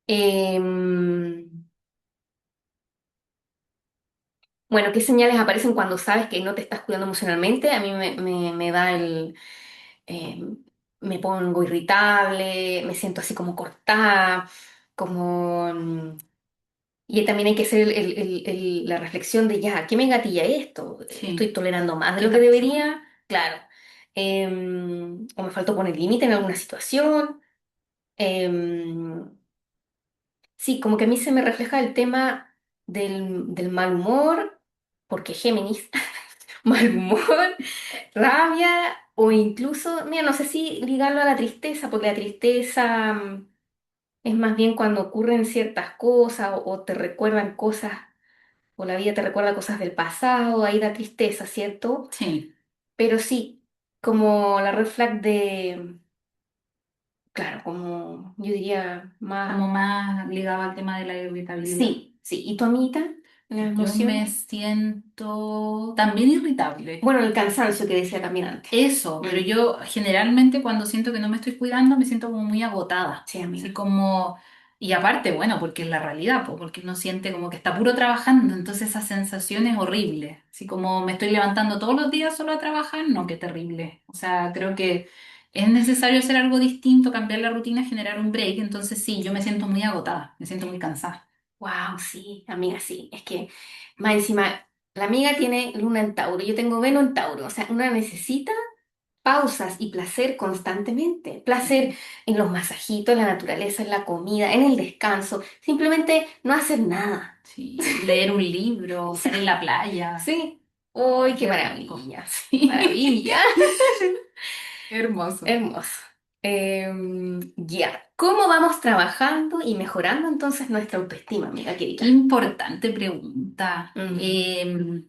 Em, bueno, ¿qué señales aparecen cuando sabes que no te estás cuidando emocionalmente? A mí me da me pongo irritable, me siento así como cortada, como... y también hay que hacer la reflexión de ya, ¿qué me gatilla esto? ¿Estoy Sí. tolerando más de ¿Qué lo que pasó? debería? Claro. O me faltó poner límite en alguna situación. Em, sí, como que a mí se me refleja el tema del mal humor, porque Géminis, mal humor, rabia o incluso, mira, no sé si ligarlo a la tristeza, porque la tristeza es más bien cuando ocurren ciertas cosas o te recuerdan cosas, o la vida te recuerda cosas del pasado, ahí da tristeza, ¿cierto? Sí. Pero sí, como la red flag de, claro, como yo diría Como más, más ligado al tema de la irritabilidad. sí, sí. ¿Y tu amiguita? La Yo me emoción. siento también irritable. Bueno, el cansancio que decía también antes. Eso, pero Mm, yo generalmente cuando siento que no me estoy cuidando me siento como muy agotada. sí, Así amiga. como, y aparte, bueno, porque es la realidad, pues, porque uno siente como que está puro trabajando, entonces esa sensación es horrible. Así como me estoy levantando todos los días solo a trabajar, no, qué terrible. O sea, creo que es necesario hacer algo distinto, cambiar la rutina, generar un break. Entonces sí, yo me siento muy agotada, me siento muy cansada. Wow, sí, amiga, sí. Es que más encima, la amiga tiene luna en Tauro, yo tengo Venus en Tauro. O sea, una necesita pausas y placer constantemente. Placer en los masajitos, en la naturaleza, en la comida, en el descanso. Simplemente no hacer nada. Sí, leer un libro, estar en la playa. Sí. ¡Uy, Ay, qué qué rico. maravilla! Sí. Maravilla. Hermoso. Hermoso. Ya. ¿Cómo vamos trabajando y mejorando entonces nuestra autoestima, amiga Qué querida? importante pregunta. Mm,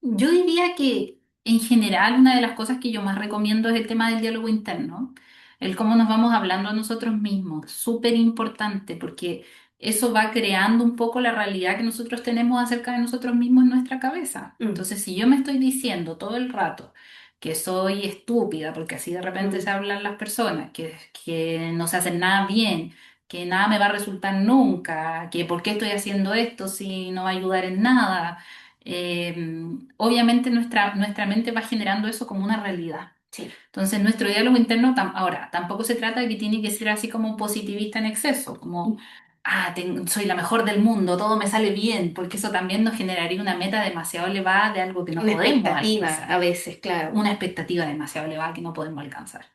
Yo diría que en general una de las cosas que yo más recomiendo es el tema del diálogo interno, el cómo nos vamos hablando a nosotros mismos, súper importante porque eso va creando un poco la realidad que nosotros tenemos acerca de nosotros mismos en nuestra cabeza. mm, Entonces, si yo me estoy diciendo todo el rato que soy estúpida, porque así de repente se mm, hablan las personas, que no se hacen nada bien, que nada me va a resultar nunca, que por qué estoy haciendo esto si no va a ayudar en nada. Obviamente nuestra mente va generando eso como una realidad. sí. Entonces nuestro diálogo interno, ahora, tampoco se trata de que tiene que ser así como positivista en exceso, como, soy la mejor del mundo, todo me sale bien, porque eso también nos generaría una meta demasiado elevada de algo que no Una podemos expectativa a alcanzar, veces, claro. una expectativa demasiado elevada que no podemos alcanzar.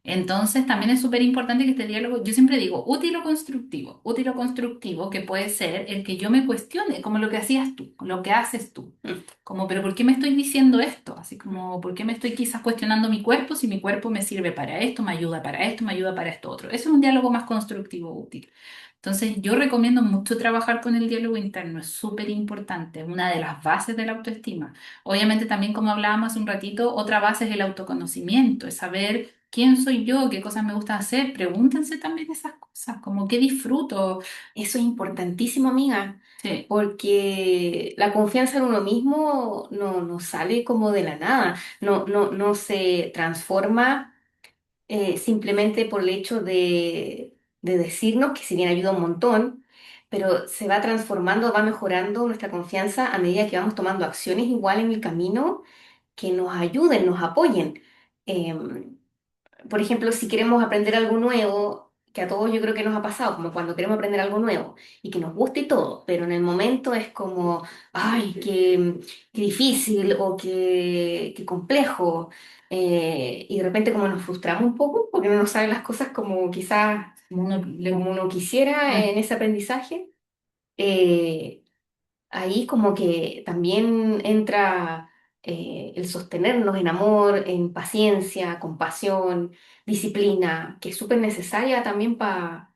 Entonces, también es súper importante que este diálogo, yo siempre digo, útil o constructivo, que puede ser el que yo me cuestione, como lo que hacías tú, lo que haces tú. Mm. Como, pero ¿por qué me estoy diciendo esto? Así como, ¿por qué me estoy quizás cuestionando mi cuerpo si mi cuerpo me sirve para esto, me ayuda para esto, me ayuda para esto otro? Eso es un diálogo más constructivo, útil. Entonces, yo recomiendo mucho trabajar con el diálogo interno, es súper importante, es una de las bases de la autoestima. Obviamente, también como hablábamos hace un ratito, otra base es el autoconocimiento, es saber quién soy yo, qué cosas me gusta hacer. Pregúntense también esas cosas, como qué disfruto. Eso es importantísimo, amiga, Sí, porque la confianza en uno mismo no sale como de la nada, no se transforma simplemente por el hecho de decirnos, que si bien ayuda un montón, pero se va transformando, va mejorando nuestra confianza a medida que vamos tomando acciones igual en el camino que nos ayuden, nos apoyen. Em, por ejemplo, si queremos aprender algo nuevo, que a todos yo creo que nos ha pasado, como cuando queremos aprender algo nuevo y que nos guste y todo, pero en el momento es como, ay, qué difícil o qué complejo. Y de repente como nos frustramos un poco porque no nos salen las cosas como quizás como uno como uno quisiera mm, en ese aprendizaje. eh, Ahí como que también entra el sostenernos en amor, en paciencia, compasión, disciplina, que es súper necesaria también para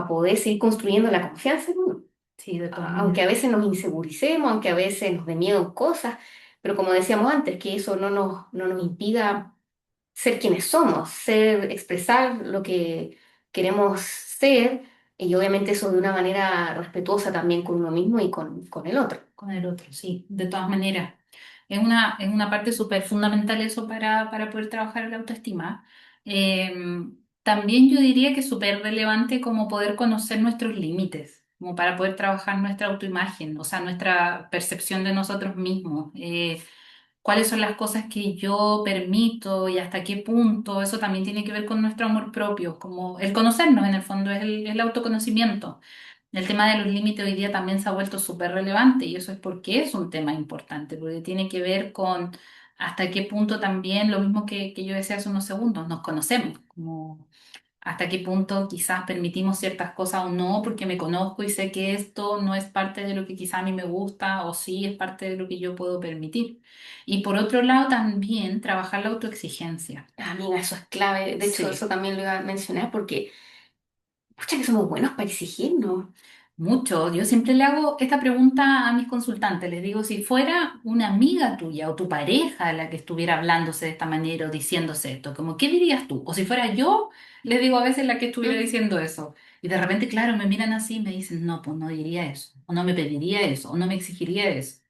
poder seguir construyendo la confianza en uno. sí, de todas Aunque a maneras, veces nos inseguricemos, aunque a veces nos dé miedo cosas, pero como decíamos antes, que eso no nos impida ser quienes somos, ser, expresar lo que queremos ser, y obviamente eso de una manera respetuosa también con uno mismo y con el otro. con el otro, sí, de todas maneras. Es una parte súper fundamental eso para poder trabajar la autoestima. Eh, También yo diría que es súper relevante como poder conocer nuestros límites, como para poder trabajar nuestra autoimagen, o sea, nuestra percepción de nosotros mismos. Cuáles son las cosas que yo permito y hasta qué punto. Eso también tiene que ver con nuestro amor propio, como el conocernos en el fondo, es el autoconocimiento. El tema de los límites hoy día también se ha vuelto súper relevante y eso es porque es un tema importante, porque tiene que ver con hasta qué punto también, lo mismo que yo decía hace unos segundos, nos conocemos, como hasta qué punto quizás permitimos ciertas cosas o no, porque me conozco y sé que esto no es parte de lo que quizás a mí me gusta o sí es parte de lo que yo puedo permitir. Y por otro lado también trabajar la autoexigencia. Amiga, eso es clave. De hecho, Sí. eso también lo iba a mencionar porque, pucha, que somos buenos para exigirnos. Mucho. Yo siempre le hago esta pregunta a mis consultantes. Les digo, si fuera una amiga tuya o tu pareja la que estuviera hablándose de esta manera o diciéndose esto, como, ¿qué dirías tú? O si fuera yo, les digo a veces la que estuviera Mm, diciendo eso. Y de repente, claro, me miran así y me dicen, no, pues no diría eso, o no me pediría eso, o no me exigiría eso.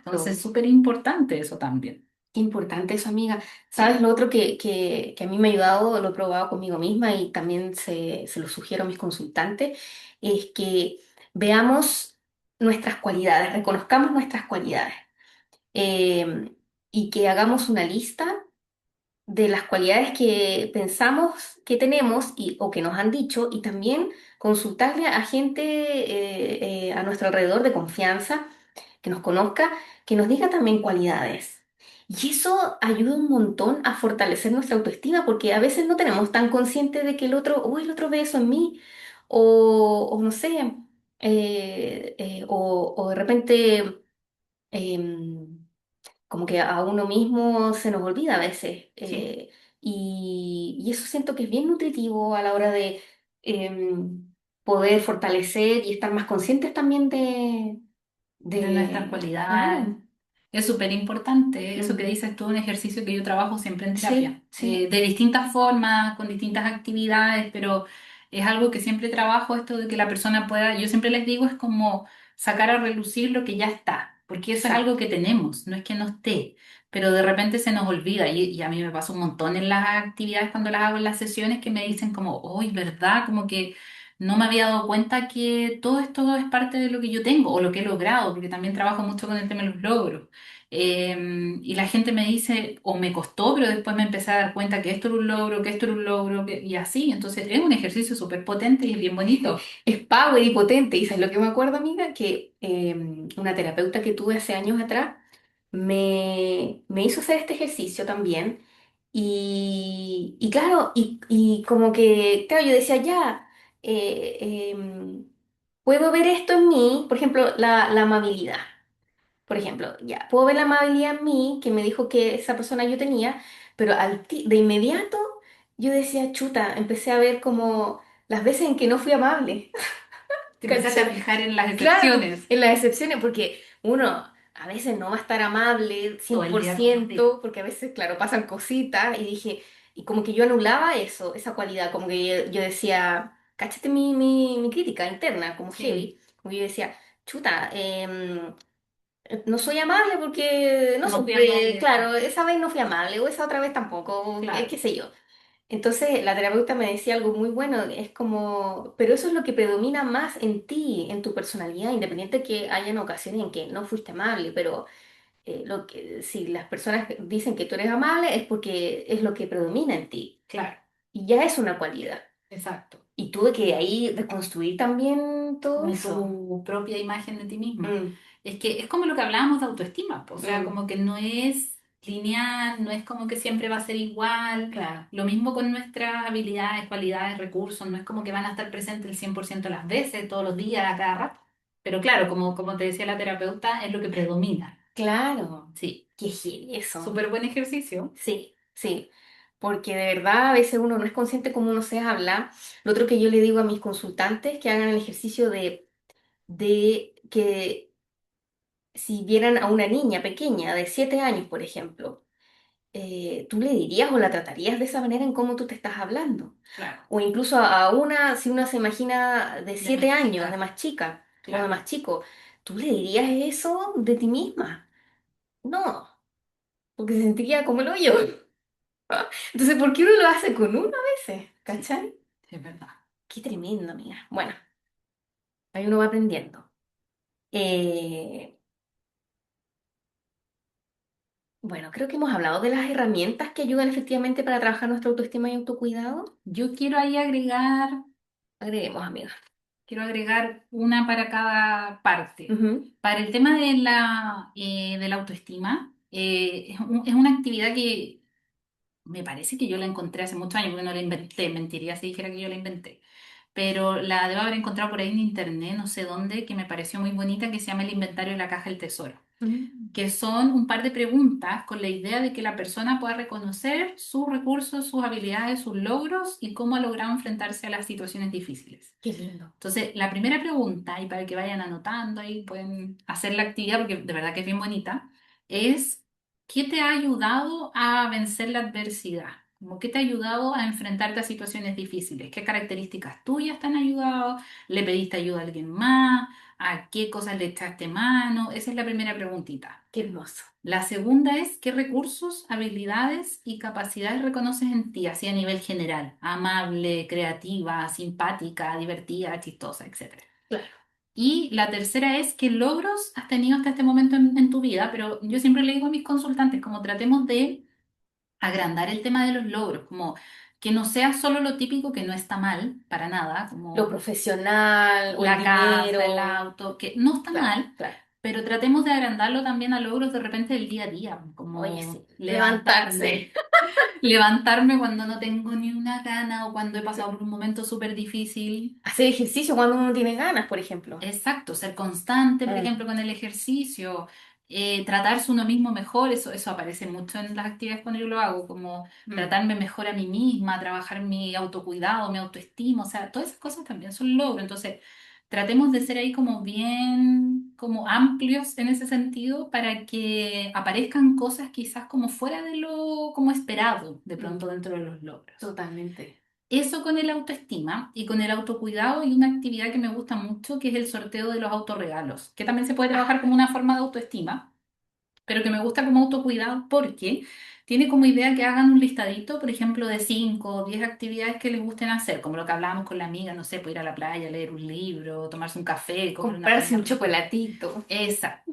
Entonces, exacto. súper importante eso también. Qué importante eso, amiga. ¿Sabes Sí, lo otro que a mí me ha ayudado, lo he probado conmigo misma y también se lo sugiero a mis consultantes? Es que veamos nuestras cualidades, reconozcamos nuestras cualidades eh, y que hagamos una lista de las cualidades que pensamos que tenemos o que nos han dicho y también consultarle a gente a nuestro alrededor de confianza que nos conozca, que nos diga también cualidades. Y eso ayuda un montón a fortalecer nuestra autoestima porque a veces no tenemos tan consciente de que el otro, oh, el otro ve eso en mí o no sé, o de repente... em, como que a uno mismo se nos olvida a veces. sí. Y eso siento que es bien nutritivo a la hora de poder fortalecer y estar más conscientes también De nuestras cualidades. claro, Es súper importante, eso que mm, dices tú, un ejercicio que yo trabajo siempre en terapia, sí, sí, de distintas formas, con distintas actividades, pero es algo que siempre trabajo, esto de que la persona pueda, yo siempre les digo, es como sacar a relucir lo que ya está, porque eso es algo que exacto. tenemos, no es que no esté, pero de repente se nos olvida y a mí me pasa un montón en las actividades cuando las hago en las sesiones que me dicen como, hoy, ¿verdad? Como que no me había dado cuenta que todo esto es parte de lo que yo tengo o lo que he logrado, porque también trabajo mucho con el tema de los logros. Y la gente me dice, o me costó, pero después me empecé a dar cuenta que esto era un logro, que esto era un logro, y así. Entonces es un ejercicio súper potente y es bien bonito. Es power y potente. ¿Y sabes lo que me acuerdo, amiga? Que una terapeuta que tuve hace años atrás me hizo hacer este ejercicio también. Y claro, y como que, claro, yo decía, ya, puedo ver esto en mí, por ejemplo, la amabilidad. Por ejemplo, ya, puedo ver la amabilidad en mí, que me dijo que esa persona yo tenía, pero de inmediato yo decía, chuta, empecé a ver como las veces en que no fui amable. Te empezaste a ¿Cachai? fijar en las Claro, excepciones en las excepciones, porque uno a veces no va a estar amable todo cien el por día contigo. ciento porque a veces, claro, pasan cositas, y dije, y como que yo anulaba eso, esa cualidad, como que yo decía, cáchate mi crítica interna, como Sí, heavy, como que yo decía, chuta, no soy amable porque no no fui supe, amable, claro, esa vez no fui amable, o esa otra vez tampoco, claro, qué sé yo. Entonces la terapeuta me decía algo muy bueno, es como, pero eso es lo que predomina más en ti, en tu personalidad, independiente que hayan ocasiones en que no fuiste amable, pero si las personas dicen que tú eres amable es porque es lo que predomina en ti claro, y ya es una cualidad. exacto. Y tuve que ahí reconstruir también todo Como eso. tu propia imagen de ti misma. Mm, Es que es como lo que hablábamos de autoestima, po. O sea, mm, como que no es lineal, no es como que siempre va a ser igual. claro, Lo mismo con nuestras habilidades, cualidades, recursos, no es como que van a estar presentes el 100% de las veces, todos los días, a cada rato. Pero claro, como te decía la terapeuta, es lo que predomina. claro, Sí, qué heavy eso. súper buen ejercicio. Sí, sí, porque de verdad a veces uno no es consciente cómo uno se habla. Lo otro que yo le digo a mis consultantes que hagan el ejercicio de que si vieran a una niña pequeña de 7 años, por ejemplo, tú le dirías o la tratarías de esa manera en cómo tú te estás hablando. Claro, O incluso a una, si una se imagina de de 7 más años, de chica, más chica o de claro. más chico, ¿tú le dirías eso de ti misma? No, porque se sentiría como el hoyo. Entonces, ¿por qué uno lo hace con uno a veces? Sí, ¿Cachai? sí, es verdad. Qué tremendo, amiga. Bueno, ahí uno va aprendiendo. Eh, bueno, creo que hemos hablado de las herramientas que ayudan efectivamente para trabajar nuestra autoestima y autocuidado. Yo quiero ahí agregar Agreguemos, amiga. Quiero agregar una para cada parte. Ujú, Para el tema de la autoestima, es una actividad que me parece que yo la encontré hace muchos años, porque no la inventé, mentiría si dijera que yo la inventé. Pero la debo haber encontrado por ahí en internet, no sé dónde, que me pareció muy bonita, que se llama El Inventario de la Caja del Tesoro, mm, que son un par de preguntas con la idea de que la persona pueda reconocer sus recursos, sus habilidades, sus logros y cómo ha logrado enfrentarse a las situaciones difíciles. qué lindo. Entonces, la primera pregunta, y para que vayan anotando ahí, pueden hacer la actividad porque de verdad que es bien bonita, es ¿qué te ha ayudado a vencer la adversidad? Como ¿qué te ha ayudado a enfrentarte a situaciones difíciles? ¿Qué características tuyas te han ayudado? ¿Le pediste ayuda a alguien más? ¿A qué cosas le echaste mano? Esa es la primera preguntita. Qué hermoso. La segunda es, ¿qué recursos, habilidades y capacidades reconoces en ti, así a nivel general? Amable, creativa, simpática, divertida, chistosa, etcétera. Claro. Y la tercera es, ¿qué logros has tenido hasta este momento en tu vida? Pero yo siempre le digo a mis consultantes, como tratemos de agrandar el tema de los logros, como que no sea solo lo típico que no está mal, para nada, Lo como profesional o el la casa, el dinero. auto, que no está Claro, mal, claro. pero tratemos de agrandarlo también a logros de repente del día a día, Oye, sí. como Levantarse. levantarme cuando no tengo ni una gana o cuando he pasado por un momento súper difícil. Hacer ejercicio cuando uno tiene ganas, por ejemplo. Exacto, ser constante, por Mm, ejemplo, con el ejercicio, tratarse uno mismo mejor, eso aparece mucho en las actividades cuando yo lo hago, como mm. tratarme mejor a mí misma, trabajar mi autocuidado, mi autoestima, o sea, todas esas cosas también son logros. Entonces, tratemos de ser ahí como bien, como amplios en ese sentido para que aparezcan cosas quizás como fuera de lo como esperado de pronto Mm, dentro de los logros. totalmente. Eso con el autoestima y con el autocuidado y una actividad que me gusta mucho, que es el sorteo de los autorregalos, que también se puede trabajar como una forma de autoestima, pero que me gusta como autocuidado porque tiene como idea que hagan un listadito, por ejemplo, de 5 o 10 actividades que les gusten hacer, como lo que hablábamos con la amiga, no sé, puede ir a la playa, leer un libro, tomarse un café, comer una Comprarse comida un rica. chocolatito. Esa.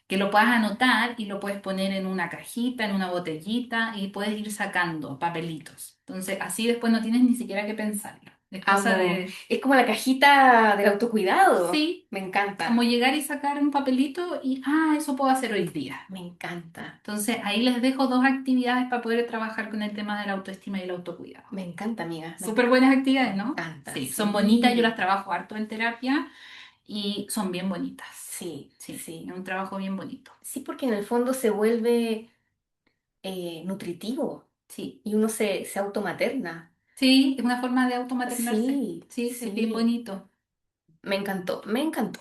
que lo puedas anotar y lo puedes poner en una cajita, en una botellita y puedes ir sacando papelitos. Entonces, así después no tienes ni siquiera que pensarlo. Es cosa Amo. de, Es como la cajita del autocuidado. sí, Me como encanta. llegar y sacar un papelito y, eso puedo hacer hoy día. Me encanta. Entonces, ahí les dejo dos actividades para poder trabajar con el tema de la autoestima y el autocuidado. Me encanta, amiga. Súper buenas Me actividades, ¿no? encanta. Sí, son bonitas, yo las Sí. trabajo harto en terapia y son bien bonitas. Sí, Sí, es sí. un trabajo bien bonito. Sí, porque en el fondo se vuelve nutritivo Sí, y uno se automaterna. sí, es una forma de automaternarse. Sí, Sí, es bien sí. bonito. Me encantó, me encantó.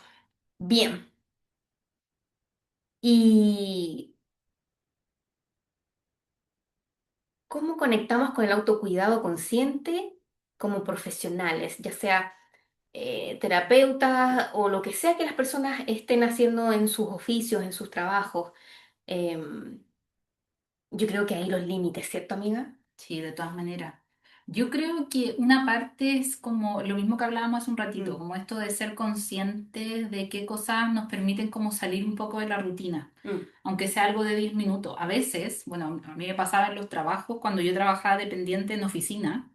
Bien. ¿Y cómo conectamos con el autocuidado consciente como profesionales, ya sea terapeutas o lo que sea que las personas estén haciendo en sus oficios, en sus trabajos? Em, yo creo que hay los límites, ¿cierto, amiga? Sí, de todas maneras. Yo creo que una parte es como lo mismo que hablábamos hace un ratito, Mm, como esto de ser conscientes de qué cosas nos permiten como salir un poco de la rutina, mm, aunque sea algo de 10 minutos. A veces, bueno, a mí me pasaba en los trabajos, cuando yo trabajaba dependiente en oficina,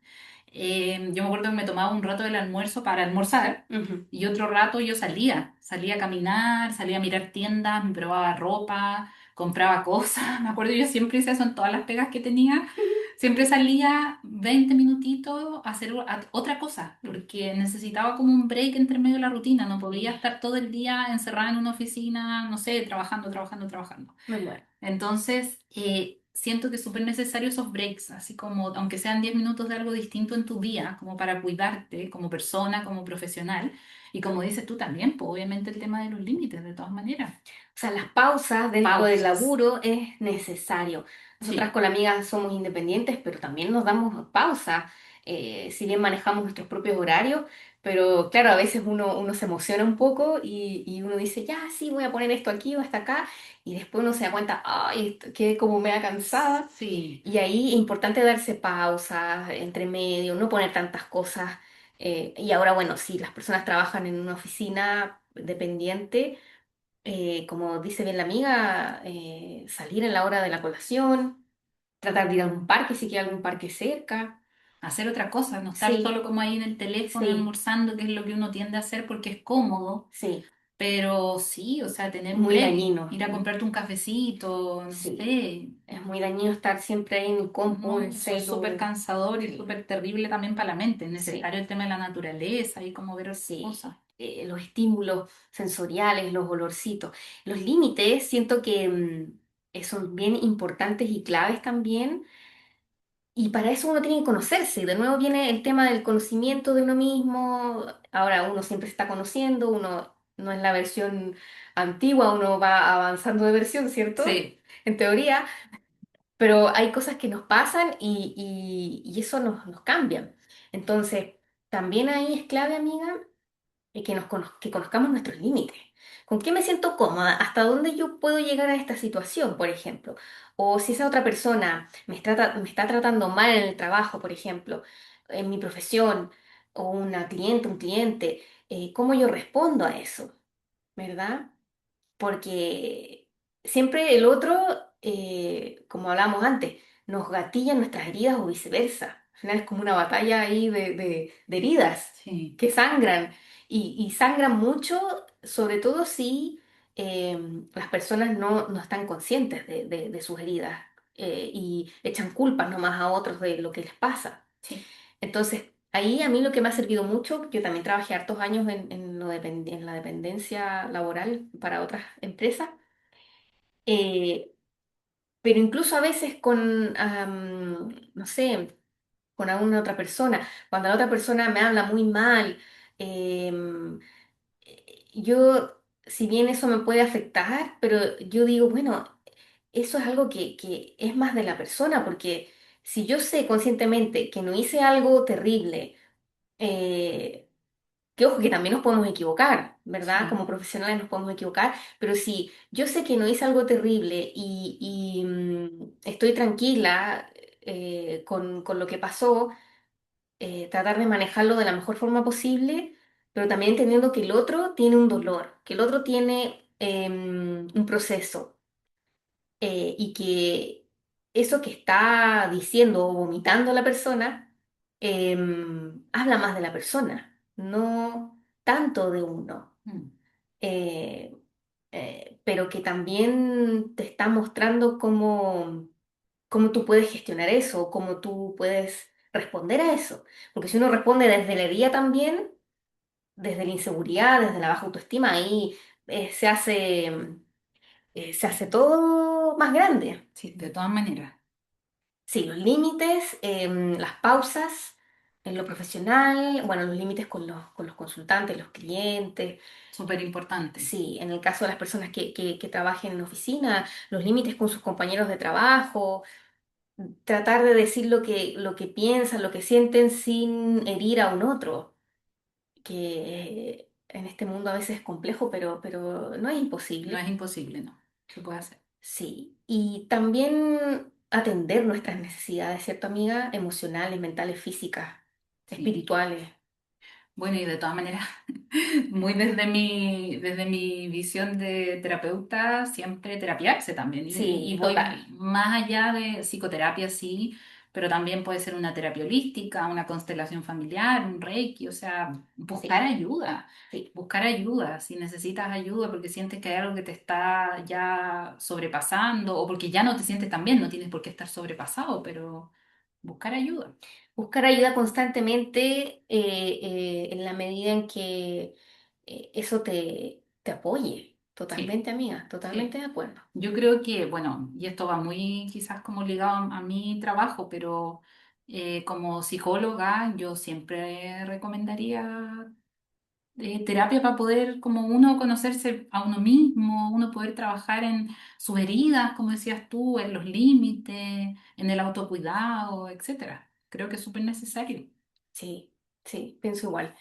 yo me acuerdo que me tomaba un rato del almuerzo para almorzar ujú. y otro rato yo salía a caminar, salía a mirar tiendas, me probaba ropa, compraba cosas. Me acuerdo yo siempre hice eso en todas las pegas que tenía. Siempre salía 20 minutitos a hacer otra cosa, porque necesitaba como un break entre medio de la rutina. No podía Sí, estar todo el día encerrada en una oficina, no sé, trabajando, trabajando, trabajando. me muero. Entonces, siento que es súper necesario esos breaks, así como, aunque sean 10 minutos de algo distinto en tu día, como para cuidarte como persona, como profesional. Y como dices tú también, pues obviamente el tema de los límites, de todas maneras. O sea, las pausas dentro del Pausas. laburo es necesario. Nosotras Sí, con la amiga somos independientes, pero también nos damos pausas, si bien manejamos nuestros propios horarios, pero claro, a veces uno se emociona un poco y uno dice, ya, sí, voy a poner esto aquí o hasta acá, y después uno se da cuenta, ay, quedé como media cansada. sí. Y ahí es importante darse pausas entre medio, no poner tantas cosas. Y ahora, bueno, si las personas trabajan en una oficina dependiente, como dice bien la amiga, salir en la hora de la colación, tratar de ir a algún parque si queda algún parque cerca. Hacer otra cosa, no estar Sí, solo como ahí en el teléfono sí, almorzando, que es lo que uno tiende a hacer porque es cómodo, sí, pero sí, o sea, tener un muy break, dañino. ir a comprarte un cafecito, no Sí, sé, es muy dañino estar siempre ahí en el compu, en no, el eso es súper celu. cansador y Sí, súper terrible también para la mente, es sí, necesario el tema de la naturaleza y como ver otras sí. cosas. Los estímulos sensoriales, los olorcitos. Los límites siento que son bien importantes y claves también. Y para eso uno tiene que conocerse. De nuevo viene el tema del conocimiento de uno mismo. Ahora uno siempre se está conociendo, uno no es la versión antigua, uno va avanzando de versión, ¿cierto? Sí, En teoría, pero hay cosas que nos pasan y eso nos cambia. Entonces, también ahí es clave, amiga, que conozcamos nuestros límites. ¿Con qué me siento cómoda? ¿Hasta dónde yo puedo llegar a esta situación, por ejemplo? O si esa otra persona me está tratando mal en el trabajo, por ejemplo, en mi profesión, o una cliente, un cliente, ¿cómo yo respondo a eso? ¿Verdad? Porque siempre el otro, como hablábamos antes, nos gatilla nuestras heridas o viceversa. Al final es como una batalla ahí de heridas sí, que sangran y sangran mucho, sobre todo si las personas no están conscientes de sus heridas y echan culpas nomás a otros de lo que les pasa. sí. Entonces, ahí a mí lo que me ha servido mucho, yo también trabajé hartos años en la dependencia laboral para otras empresas, eh, pero incluso a veces con, no sé, con alguna otra persona, cuando la otra persona me habla muy mal, em, yo, si bien eso me puede afectar, pero yo digo, bueno, eso es algo que es más de la persona, porque si yo sé conscientemente que no hice algo terrible, eh, que ojo, que también nos podemos equivocar, ¿verdad? Sí. Como profesionales nos podemos equivocar, pero si yo sé que no hice algo terrible estoy tranquila con lo que pasó, tratar de manejarlo de la mejor forma posible, pero también entendiendo que el otro tiene un dolor, que el otro tiene un proceso y que eso que está diciendo o vomitando la persona habla más de la persona, no tanto de uno. Mm. Eh, pero que también te está mostrando cómo tú puedes gestionar eso, cómo tú puedes responder a eso. Porque si uno responde desde la herida también, desde la inseguridad, desde la baja autoestima, ahí se hace todo más grande. Sí, de todas maneras, Sí, los límites, las pausas en lo profesional, bueno, los límites con los consultantes, los clientes. súper importante. Sí, en el caso de las personas que trabajen en oficina, los límites con sus compañeros de trabajo, tratar de decir lo que piensan, lo que sienten sin herir a un otro, que en este mundo a veces es complejo, pero no es No es imposible. imposible, no. Se puede hacer. Sí, y también atender nuestras necesidades, ¿cierto, amiga? Emocionales, mentales, físicas, Sí. espirituales. Bueno, y de todas maneras, muy desde mi visión de terapeuta, siempre terapiarse también. Y Sí, total. voy más allá de psicoterapia, sí, pero también puede ser una terapia holística, una constelación familiar, un reiki, o sea, buscar Sí, ayuda. sí. Buscar ayuda, si necesitas ayuda porque sientes que hay algo que te está ya sobrepasando o porque ya no te sientes tan bien, no tienes por qué estar sobrepasado, pero buscar ayuda. Buscar ayuda constantemente en la medida en que eso te apoye. Sí, Totalmente, amiga, totalmente sí. de acuerdo. Yo creo que, bueno, y esto va muy quizás como ligado a mi trabajo, pero como psicóloga yo siempre recomendaría terapia para poder como uno conocerse a uno mismo, uno poder trabajar en sus heridas, como decías tú, en los límites, en el autocuidado, etcétera. Creo que es súper necesario. Sí, sí, pienso igual.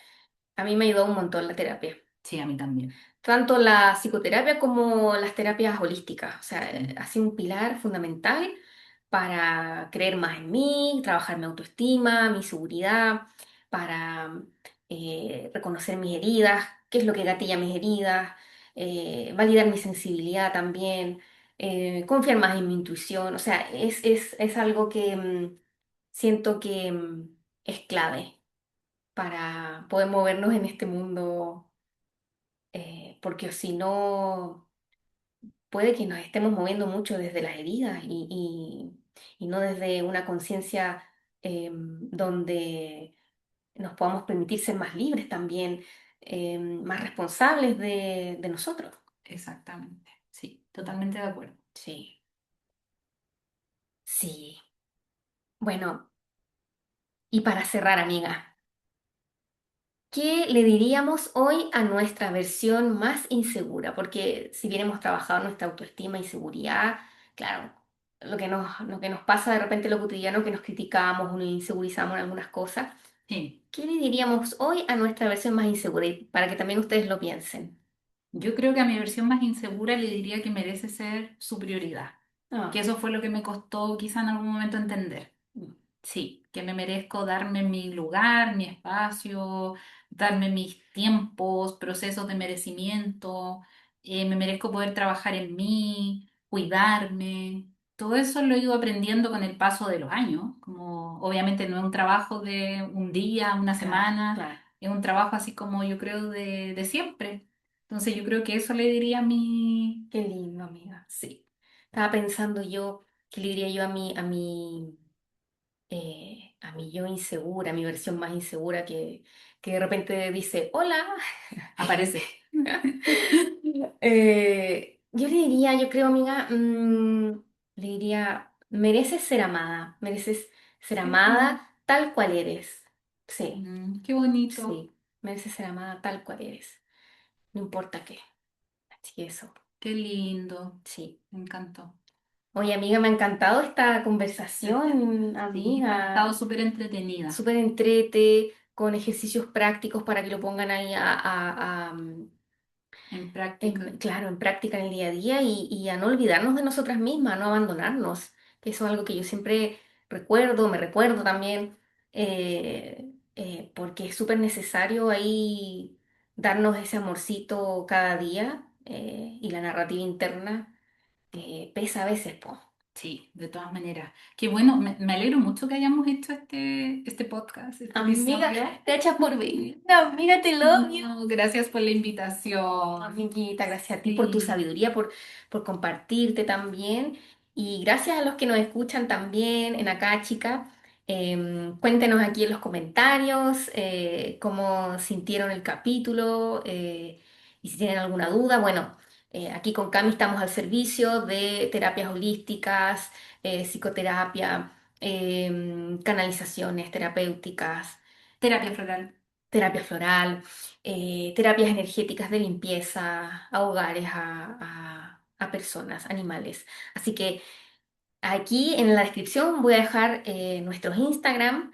A mí me ayudó un montón la terapia. Sí, a mí también. Tanto la psicoterapia como las terapias holísticas. O sea, Sí, ha sido un pilar fundamental para creer más en mí, trabajar mi autoestima, mi seguridad, para reconocer mis heridas, qué es lo que gatilla mis heridas, validar mi sensibilidad también, confiar más en mi intuición. O sea, es algo que siento que es clave para poder movernos en este mundo, porque si no, puede que nos estemos moviendo mucho desde las heridas y no desde una conciencia donde nos podamos permitir ser más libres también, más responsables de nosotros. exactamente. Sí, totalmente de acuerdo. Sí, sí. Bueno, y para cerrar, amiga. ¿Qué le diríamos hoy a nuestra versión más insegura? Porque si bien hemos trabajado nuestra autoestima y seguridad, claro, lo que nos pasa de repente en lo cotidiano, que nos criticamos o nos insegurizamos en algunas cosas. Sí. ¿Qué le diríamos hoy a nuestra versión más insegura? Y para que también ustedes lo piensen. Yo creo que a mi versión más insegura le diría que merece ser su prioridad, que Ah, eso fue lo que me costó quizá en algún momento entender. mm, Sí, que me merezco darme mi lugar, mi espacio, darme mis tiempos, procesos de merecimiento, me merezco poder trabajar en mí, cuidarme. Todo eso lo he ido aprendiendo con el paso de los años, como obviamente no es un trabajo de un día, una claro, semana, claro. es un trabajo así como yo creo de siempre. Entonces yo creo que eso le diría a mi... Qué lindo, amiga. Sí, Estaba pensando yo, ¿qué le diría yo a mi yo insegura, a mi versión más insegura que de repente dice, hola? aparece. Yo le diría, yo creo, amiga, le diría, mereces ser amada, mereces ser Sí. amada tal cual eres. Sí, Qué bonito, sí, mereces ser amada tal cual eres, no importa qué. Así que eso, qué lindo, sí. me encantó. Oye, amiga, me ha encantado esta conversación, Sí, ha estado amiga. súper entretenida Súper entrete, con ejercicios prácticos para que lo pongan ahí en práctica. claro, en práctica en el día a día y a no olvidarnos de nosotras mismas, a no abandonarnos, que eso es algo que yo siempre recuerdo, me recuerdo también, porque es súper necesario ahí darnos ese amorcito cada día, y la narrativa interna pesa a veces, po. Sí, de todas maneras. Qué bueno, me alegro mucho que hayamos hecho este podcast, este Amiga, episodio. gracias por venir. Amiga, te love you. No, gracias por la invitación. Amiguita, gracias a ti por tu Sí, sabiduría, por compartirte también. Y gracias a los que nos escuchan también en acá, chica. Cuéntenos aquí en los comentarios cómo sintieron el capítulo y si tienen alguna duda. Bueno, aquí con Cami estamos al servicio de terapias holísticas, psicoterapia, canalizaciones terapéuticas, terapia floral. terapia floral, terapias energéticas de limpieza a hogares, a personas, animales. Así que aquí en la descripción voy a dejar nuestros Instagram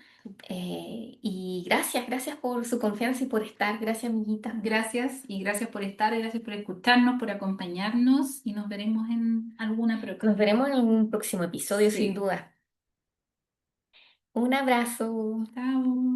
y gracias, gracias por su confianza y por estar. Gracias, amiguita. Gracias y gracias por estar, gracias por escucharnos, por acompañarnos y nos veremos en alguna Nos próxima. veremos en un próximo episodio, sin Sí. duda. Un abrazo. Chao.